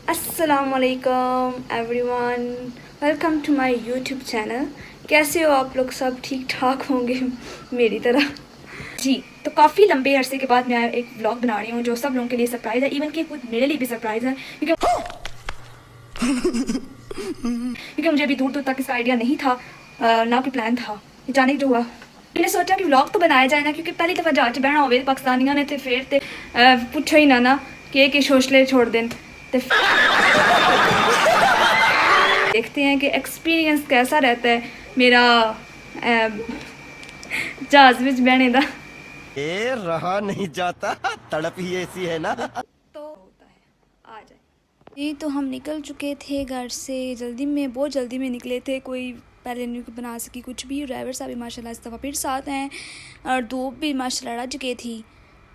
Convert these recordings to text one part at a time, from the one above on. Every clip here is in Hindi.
अस्सलामुअलैकुम everyone, welcome to my YouTube channel. कैसे हो आप लोग? सब ठीक ठाक होंगे मेरी तरह। जी, तो काफ़ी लंबे अरसे के बाद मैं एक व्लॉग बना रही हूँ जो सब लोगों के लिए सरप्राइज़ है, इवन कि खुद मेरे लिए भी सरप्राइज़ है क्योंकि मुझे अभी दूर दूर तक इसका आइडिया नहीं था, ना कोई प्लान था। अचानक जो हुआ मैंने सोचा कि व्लॉग तो बनाया जाए ना, क्योंकि पहली दफ़ा जा च बहना होवे पाकिस्तानियों ने, तो फिर तो पुछो ही ना कि शोशले छोड़ दें। तो देखते हैं कि एक्सपीरियंस कैसा रहता है मेरा जहाज़ में बहने का। ये रहा नहीं जाता, तड़प ही ऐसी है ना। तो होता है, आ जाए जी। तो हम निकल चुके थे घर से, जल्दी में, बहुत जल्दी में निकले थे। कोई पहले नहीं बना सकी कुछ भी। ड्राइवर साहब भी माशाल्लाह इस दफ़ा फिर साथ हैं, और धूप भी माशाल्लाह रज गई थी।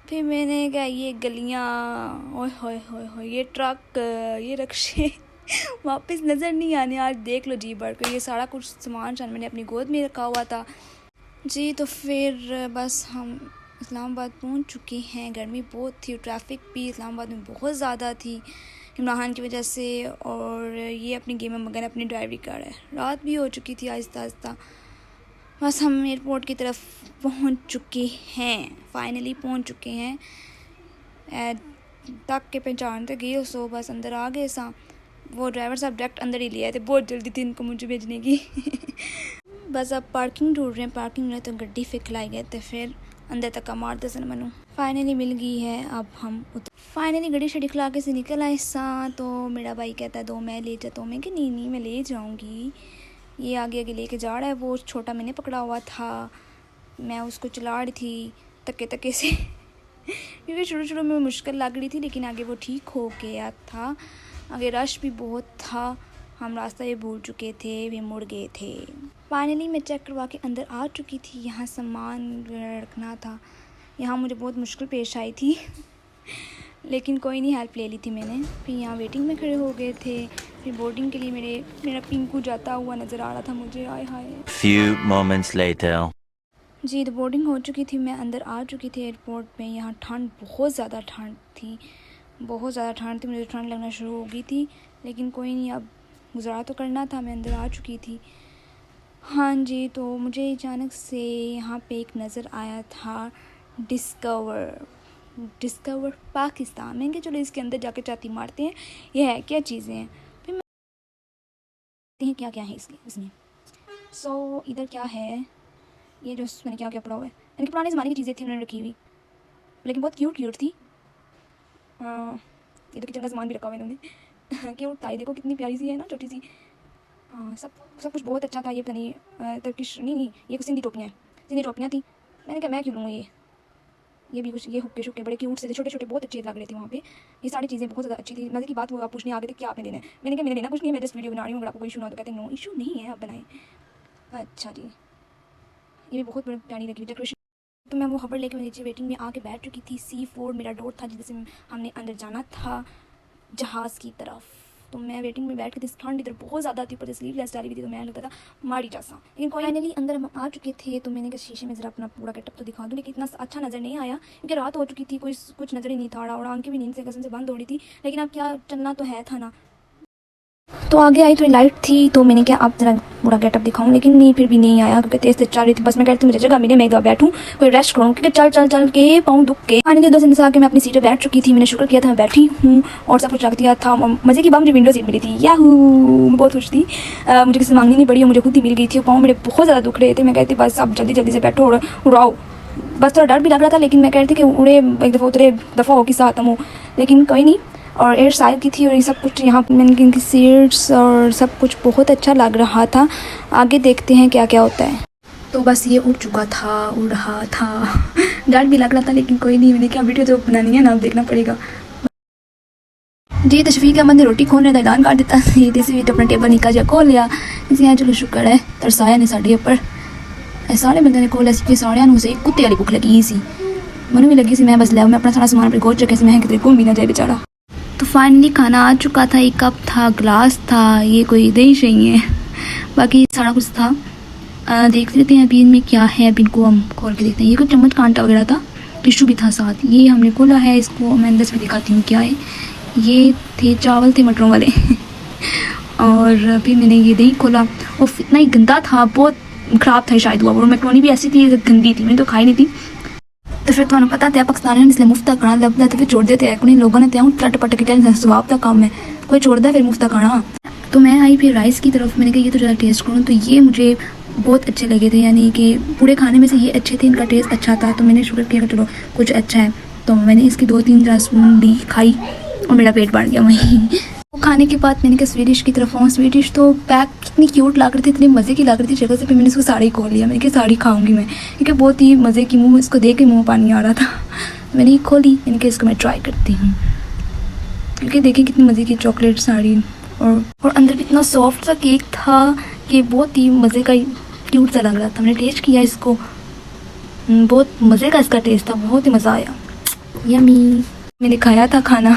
फिर मैंने कहा ये गलियाँ, ओए होए होए होए, ये ट्रक, ये रक्शे वापस नज़र नहीं आने। आज देख लो जी बढ़ कर, ये सारा कुछ सामान शान मैंने अपनी गोद में रखा हुआ था जी। तो फिर बस हम इस्लामाबाद पहुंच चुके हैं। गर्मी बहुत थी, ट्रैफिक भी इस्लामाबाद में बहुत ज़्यादा थी इमरान की वजह से। और ये अपनी गेम में मगन अपनी ड्राइवरी कर रहा है। रात भी हो चुकी थी आहिस्ता आहिस्ता। बस हम एयरपोर्ट की तरफ पहुंच चुके हैं, फाइनली पहुंच चुके हैं। तक के पहचान तक गई, सो बस अंदर आ गए सा। वो ड्राइवर साहब डायरेक्ट अंदर ही लिया थे, बहुत जल्दी थी इनको मुझे भेजने की बस अब पार्किंग ढूंढ रहे हैं। पार्किंग में तो गड्डी फिर खिलाई गए थे, फिर अंदर तक का मार दसन मनु फाइनली मिल गई है। अब हम फाइनली गड्डी शड़ी खिला के से निकल आए सा। तो मेरा भाई कहता है दो मैं ले जाता हूँ। मैं कि नहीं मैं ले जाऊँगी। ये आगे आगे लेके जा रहा है। वो छोटा मैंने पकड़ा हुआ था, मैं उसको चला रही थी तक्के तक्के से क्योंकि शुरू में मुश्किल लग रही थी, लेकिन आगे वो ठीक हो गया था। आगे रश भी बहुत था, हम रास्ता ये भूल चुके थे, भी मुड़ गए थे। फाइनली मैं चेक करवा के अंदर आ चुकी थी। यहाँ सामान रखना था, यहाँ मुझे बहुत मुश्किल पेश आई थी लेकिन कोई नहीं, हेल्प ले ली थी मैंने। फिर यहाँ वेटिंग में खड़े हो गए थे। फिर बोर्डिंग के लिए मेरा पिंकू जाता हुआ नज़र आ रहा था मुझे, आय हाय। Few moments later. जी, तो बोर्डिंग हो चुकी थी, मैं अंदर आ चुकी थी एयरपोर्ट में। यहाँ ठंड, बहुत ज़्यादा ठंड थी, बहुत ज़्यादा ठंड थी। मुझे ठंड लगना शुरू हो गई थी, लेकिन कोई नहीं, अब गुजारा तो करना था। मैं अंदर आ चुकी थी। हाँ जी, तो मुझे अचानक से यहाँ पे एक नज़र आया था डिस्कवर पाकिस्तान। मैंने कहा चलो इसके अंदर जाके चाती मारते हैं, ये है क्या चीज़ें हैं। फिर मैं क्या क्या है इसमें। सो इधर क्या है, ये जो मैंने क्या क्या पढ़ा हुआ है, यानी कि पुराने ज़माने की चीज़ें थी उन्होंने रखी हुई, लेकिन बहुत क्यूट थी। ये तो किचन का सामान भी रखा हुआ है इन्होंने क्यूट था। ये देखो कितनी प्यारी सी है ना, छोटी सी। हाँ, सब कुछ बहुत अच्छा था। ये पता नहीं तर्किश नहीं, ये कुछ सिंधी टोपियाँ थी। मैंने कहा मैं क्यों लूँ ये भी कुछ, ये हुक्के बड़े क्यूट से थे, छोटे छोटे, बहुत अच्छे लग रहे थे वहाँ पे। ये सारी चीज़ें बहुत ज़्यादा अच्छी थी। मज़े की बात वो आप पूछने आ गए थे क्या आपने लेना है। मैंने कहा मैंने लेना कुछ नहीं है, मैं जस्ट वीडियो बना रही हूँ, अगर आपको कोई इशू ना हो तो कहते नो इशू नहीं है, आप बनाएं। अच्छा जी, ये भी बहुत बड़ी प्यारी लगी डेकोरेशन। तो मैं वो खबर लेके नीचे वेटिंग में आके बैठ चुकी थी। C4 मेरा डोर था जिससे हमने अंदर जाना था जहाज़ की तरफ। तो मैं वेटिंग में बैठ के थी। ठंड इधर बहुत ज़्यादा थी, ऊपर से स्लीवलेस डाली हुई थी, तो मैं लगता था मारी जैसा। लेकिन फाइनली अंदर हम आ चुके थे। तो मैंने कहा शीशे में ज़रा अपना पूरा गेटअप तो दिखा दूँ, लेकिन इतना अच्छा नज़र नहीं आया क्योंकि रात हो चुकी थी, कुछ नज़र ही नहीं था, और आंखें भी नींद से कसम से बंद हो रही थी। लेकिन अब क्या, चलना तो है था ना। तो आगे आई थोड़ी लाइट थी, तो मैंने क्या अब जरा पूरा गेटअप दिखाऊं, लेकिन नहीं, फिर भी नहीं आया क्योंकि तेज तेज चल रही थी। बस मैं कहती मुझे जगह मिले, मैं बैठूं, कोई रेस्ट करूं, क्योंकि चल के पाँव दुख के आने के 2 दिन से आके मैं अपनी सीट पर बैठ चुकी थी। मैंने शुक्र किया था मैं बैठी हूँ, और सब कुछ रख दिया था। मज़े की बात, मुझे विंडो सीट मिली थी, याहू, मैं बहुत खुश थी। मुझे किसी मांगनी नहीं पड़ी और मुझे खुद ही मिल गई थी। पाँव मेरे बहुत ज़्यादा दुख रहे थे। मैं कहती बस अब जल्दी से बैठो और उड़ाओ। बस थोड़ा डर भी लग रहा था, लेकिन मैं कहती कि उड़े एक दफ़ा उतरे दफ़ा हो कि साथ हम हो, लेकिन कोई नहीं। और एयर साइड की थी, और ये सब कुछ यहाँ मैंने की सीट्स और सब कुछ बहुत अच्छा लग रहा था। आगे देखते हैं क्या क्या होता है। तो बस ये उड़ चुका था, उड़ रहा था डर भी लग रहा था, लेकिन कोई नहीं। मैंने क्या वीडियो तो बनानी है ना, अब देखना पड़ेगा जी। तो शफीक अहमद ने रोटी खोलने का ऐलान कर दिता। ये देसी अपना टेबल निका जा खोल लिया। इसी चलो शुक्र है तरसाया ने साढ़े उपर, सारे बंदे ने खोल लिया। सारिया एक कुत्ते वाली भुख लगी सी, मैंने भी लगी सी। मैं बस लिया, मैं अपना सारा सामान अपने गोद चुके, मैं कितने घूम भी ना जाए बेचारा। तो फाइनली खाना आ चुका था। एक कप था, ग्लास था, ये कोई दही शही है, बाकी सारा कुछ था। देख लेते हैं अभी इनमें क्या है। अभी इनको हम खोल के देखते हैं। ये कोई चम्मच कांटा वगैरह था, टिशू भी था साथ। ये हमने खोला है, इसको मैं अंदर से दिखाती हूँ क्या है। ये थे चावल थे मटरों वाले और अभी मैंने ये दही खोला, वो इतना ही गंदा था, बहुत ख़राब था शायद हुआ, और मैक्रोनी भी ऐसी थी गंदी थी, मैंने तो खाई नहीं थी। तो फिर तुम्हें पता था पाकिस्तान इसलिए मुफ्त खाना लगता है तो फिर छोड़ देते हैं, कुछ लोगों ने त्याग टट पट के स्वाब का काम है, कोई छोड़ता है फिर मुफ्त खाना। तो मैं आई फिर राइस की तरफ, मैंने कहा ये तो ज़रा टेस्ट करूँ, तो ये मुझे बहुत अच्छे लगे थे, यानी कि पूरे खाने में से ये अच्छे थे, इनका टेस्ट अच्छा था। तो मैंने शुक्र किया चलो कुछ अच्छा है, तो मैंने इसकी 2-3 स्पून ली, खाई और मेरा पेट भर गया वहीं। वो खाने के बाद मैंने कहा स्वीडिश की तरफ आऊँ। स्वीडिश तो पैक कितनी क्यूट लग रही थी, इतनी मज़े की लग रही थी जगह से, फिर मैंने उसको साड़ी खोल लिया, मैंने कहा साड़ी खाऊंगी मैं, क्योंकि बहुत ही मज़े की, मुँह इसको देख के मुँह पानी आ रहा था। मैंने ये खोली, मैंने कहा इसको मैं ट्राई करती हूँ, क्योंकि देखिए कितनी मज़े की चॉकलेट साड़ी, और अंदर भी इतना सॉफ्ट सा केक था कि बहुत ही मज़े का क्यूट सा लग रहा था। मैंने टेस्ट किया इसको, बहुत मज़े का इसका टेस्ट था, बहुत ही मज़ा आया, यम्मी। मैंने खाया था खाना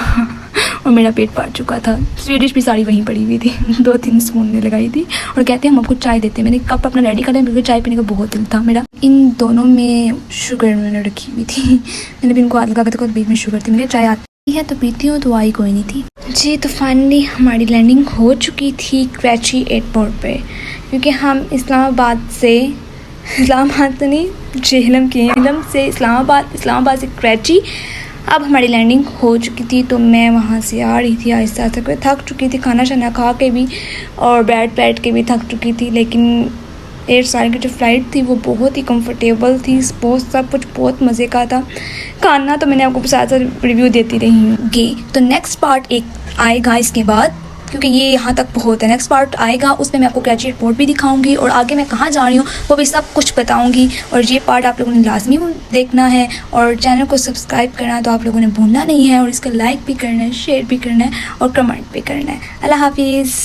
और मेरा पेट भर चुका था। स्वीडिश भी साड़ी वहीं पड़ी हुई थी 2-3 स्पून ने लगाई थी, और कहते हैं हम आपको चाय देते हैं। मैंने कप अपना रेडी कर लिया, क्योंकि चाय पीने का बहुत दिल था मेरा। इन दोनों में शुगर मैंने रखी हुई थी, मैंने भी इनको हाथ लगा के, बीच में शुगर थी, मैंने चाय आती है तो पीती हूँ, तो आई कोई नहीं थी जी। तो फाइनली हमारी लैंडिंग हो चुकी थी कराची एयरपोर्ट पे, क्योंकि हम इस्लामाबाद से तो नहीं, झेलम के झेलम से इस्लामाबाद से कराची। अब हमारी लैंडिंग हो चुकी थी, तो मैं वहाँ से आ रही थी आहिस्ता आहिस्ता, थक चुकी थी, खाना शाना खा के भी और बैठ के भी थक चुकी थी। लेकिन एयर साइड की जो फ़्लाइट थी वो बहुत ही कंफर्टेबल थी, बहुत सब कुछ बहुत मज़े का था। खाना तो मैंने आपको साथ साथ रिव्यू देती रही। तो नेक्स्ट पार्ट एक आएगा इसके बाद, क्योंकि ये यहाँ तक बहुत है। नेक्स्ट पार्ट आएगा, उसमें मैं आपको कराची एयरपोर्ट भी दिखाऊंगी और आगे मैं कहाँ जा रही हूँ वो भी सब कुछ बताऊंगी। और ये पार्ट आप लोगों ने लाजमी देखना है, और चैनल को सब्सक्राइब करना तो आप लोगों ने भूलना नहीं है, और इसका लाइक भी करना है, शेयर भी करना है और कमेंट भी करना है। अल्लाह हाफिज़।